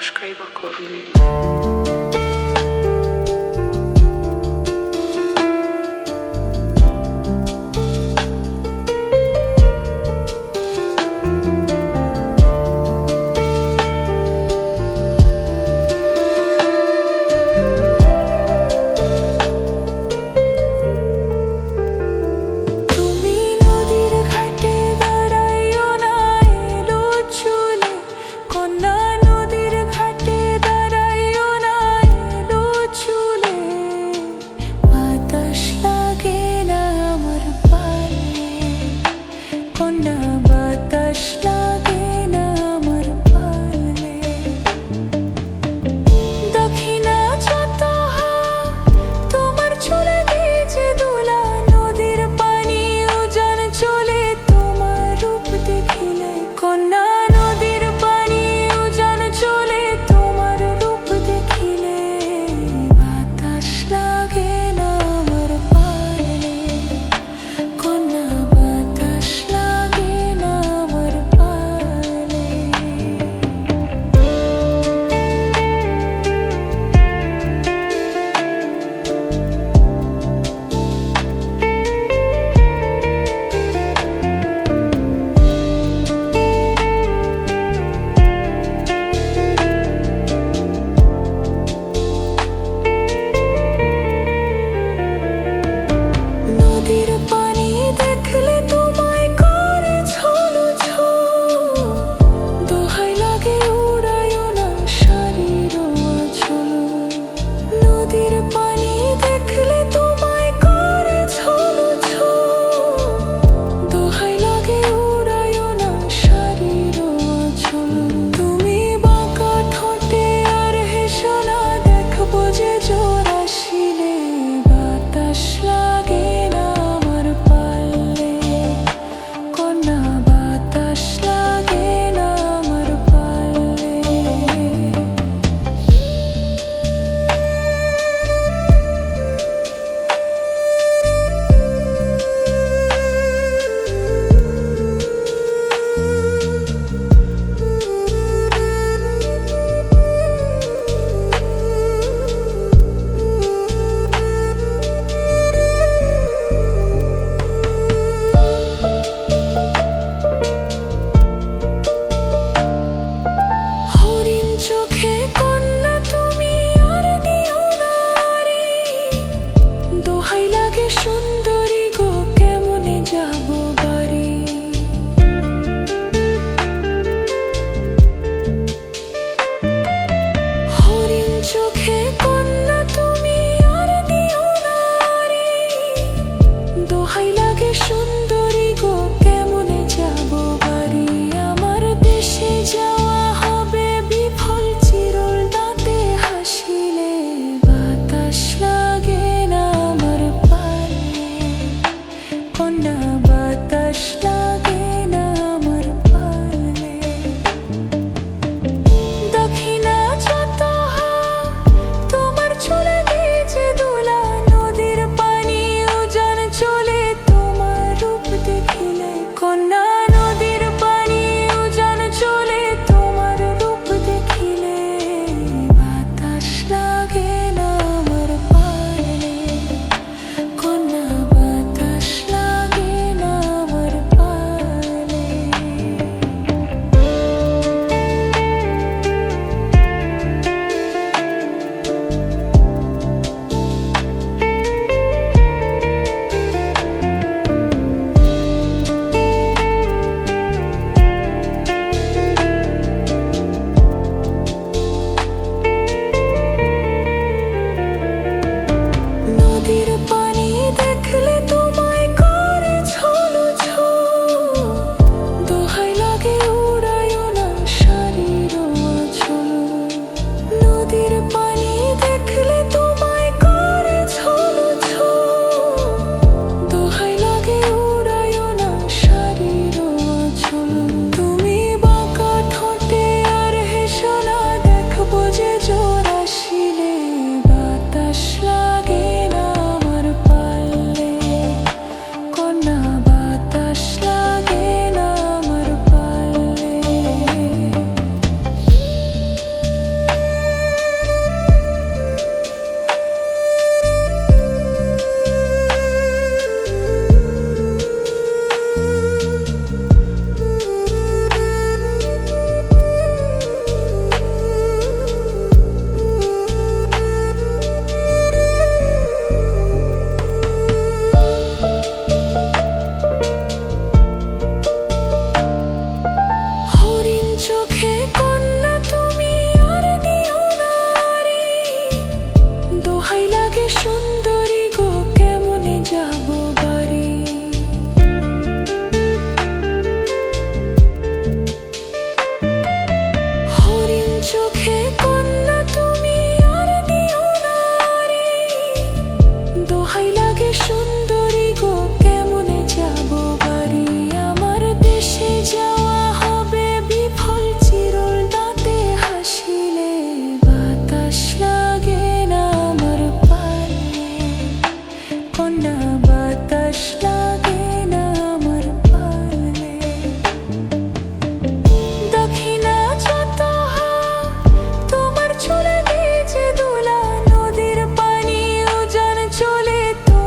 Subscriber করুন। বাতাস লাগে না আমার পায়ে দোহাই লাগে সুন্দরী গো, কেমনে যাব বাড়ি? আমার দেশে যাওয়া হবে বিফল, চিরল দাঁতে হাসিলে বাতাস লাগে না আমার পানে। কন্যা বাতাস লাগে না আমার পানে। দক্ষিণা যত তোমার চলে গেছে দোলা, নদীর পানি উজান চলে তো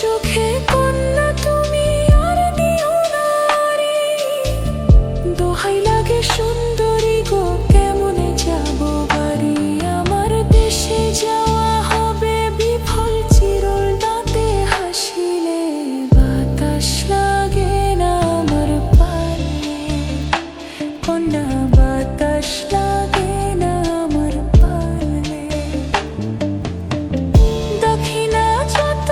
চোখে কন্যা তুমি আর নিও না রে। দোহাই লাগে সুন্দরী গো কেমনে যাব বাড়ি, আমার দেশে যাওয়া হবে বিফল চিরল দাঁতে হাসিলে। বাতাস লাগে না আমার পালে কন্যা, বাতাস লাগে না আমার পালে। দক্ষিণা যত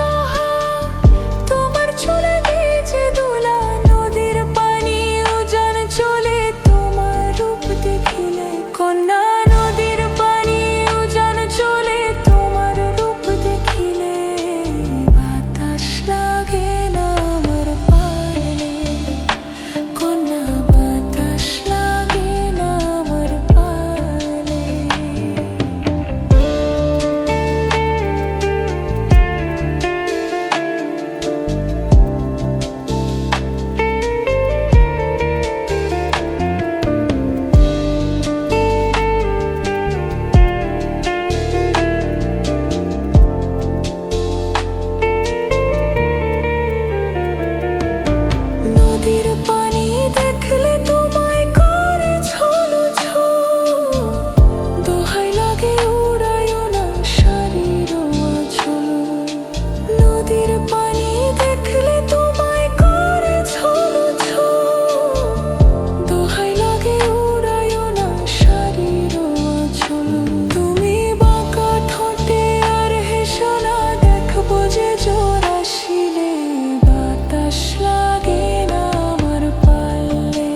তোমার চলে গেছে দোলা, নদীর পানি উজান চলে তোমার রূপ দেখিলে। কন্যা নদীর পানি উজান চলে তোমার রূপ দেখিলে। বাতাস লাগে না আমার পালে কন্যা, বাতাস লাগে না আমার পালে। নদীর পানি দেখলে তোমায় করে ছলো ছো, দোহাই লাগে উড়াইও না শাড়ির আঁচল। নদীর পানি দেখলে তোমায় করে ছলো ছো, দোহাই লাগে উড়াইও না শাড়ির আঁচল। তুমি বাঁকা ঠোঁটে আর হেসো না, দেখবো যে জোর আসিলে। বাতাস লাগে না আমার পালে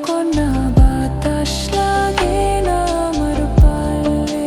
কন্যা, বাতাস লাগে না আমার পালে।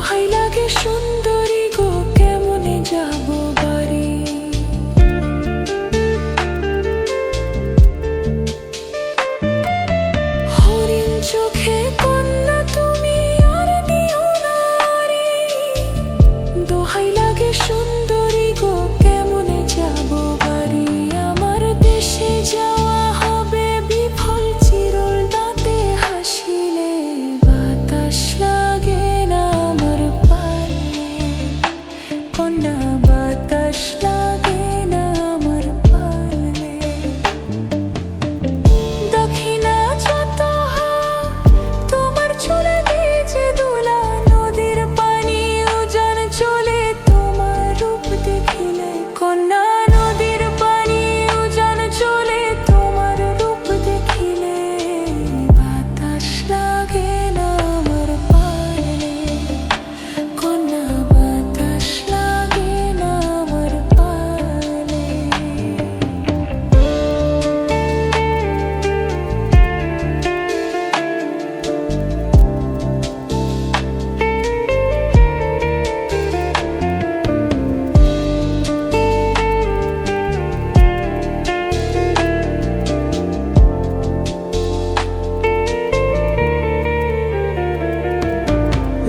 দোহাই লাগে সুন্দরী গো কেমনে যাব বাড়ি। হরিণ চোখে কন্যা তুমি আর দিও না রে, দোহাই লাগে সুন্দরী গো কেমনে যাব বাড়ি। আমার দেশে যাওয়া হবে বিফল চিরল দাঁতে হাসিলে, বাতাস লাগে না আমার পালে কন্যা, বাতাস লাগে না আমার পালে। দক্ষিণা যত তোমার চলে দিয়েছে দোলা, নদীর পানি উজান চলে তোমার রূপ দেখিলে কন্যা, নদীর পানি উজান চলে তোমার রূপ দেখিলে, বাতাস লাগে না আমার পালে কন্যা, বাতাস লাগে না আমার পালে।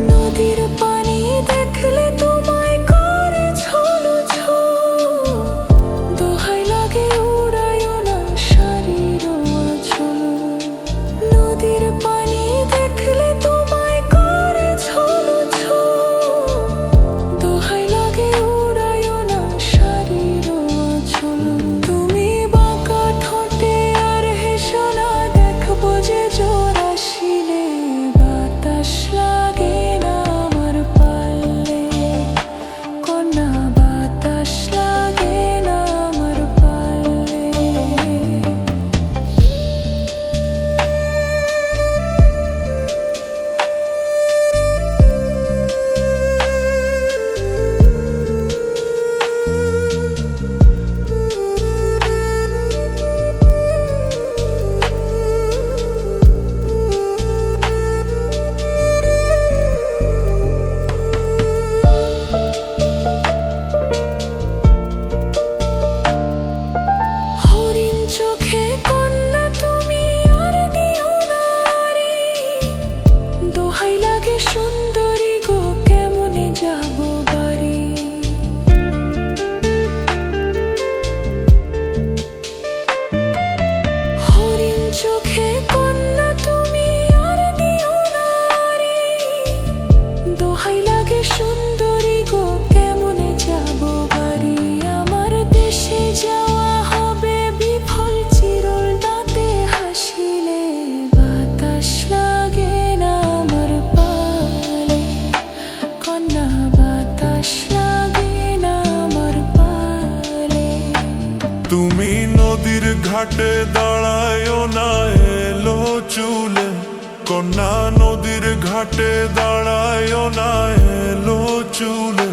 নদীর পানি দেখলে তোমায় করে ছলো ছো, দোহাই লাগে উড়াইও না শাড়ির আঁচল। নদীর পানি দেখলে তোমায় করে ছলো ছো, দোহাই লাগে উড়াইও না শাড়ির আঁচল। তুমি বাঁকা ঠোঁটে আর হেসো না, দেখবো যে জোর আসিলে, বাতাস লাগে না আমার পালে কন্যা, বাতাস লাগে না আমার পালে। হরিণ চোখে কন্যা তুমি আর দিও না রে, দোহাই লাগে সুন্দরী গো কেমনে যাব বাড়ি। হরিণ চোখে কন্যা তুমি আর দিও না রে, দোহাই লাগে সুন্দরী গো কেমনে যাব বাড়ি। আমার দেশে যাওয়া হবে বিফল চিরল দাঁতে হাসিলে, বাতাস লাগে না আমার পালে কন্যা, বাতাস লাগে না আমার পালে। তুমি নদীর ঘাটে দাঁড়ায়ও না এলো চুলে কন্যা, নদীর ঘাটে দাঁড়ায়ও না এলো চুলে,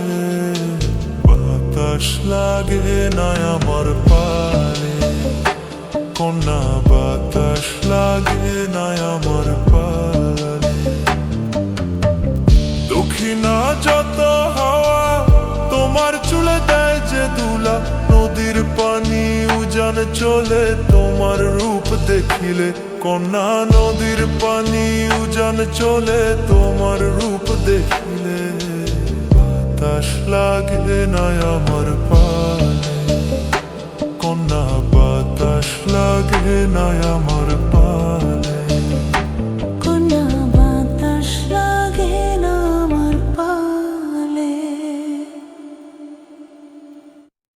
বাতাস লাগে না আমার পালে কন্যা, বাতাস লাগে না আমার পালে। দক্ষিণা যত হাওয়া তোমার চুলে দেয় যে দুলা, নদীর পানি উজান চলে তোমার রূপ দেখিলে কন্যা, নদীর পানি উজান চলে তোমার রূপ দেখিলে, বাতাস লাগে না আমার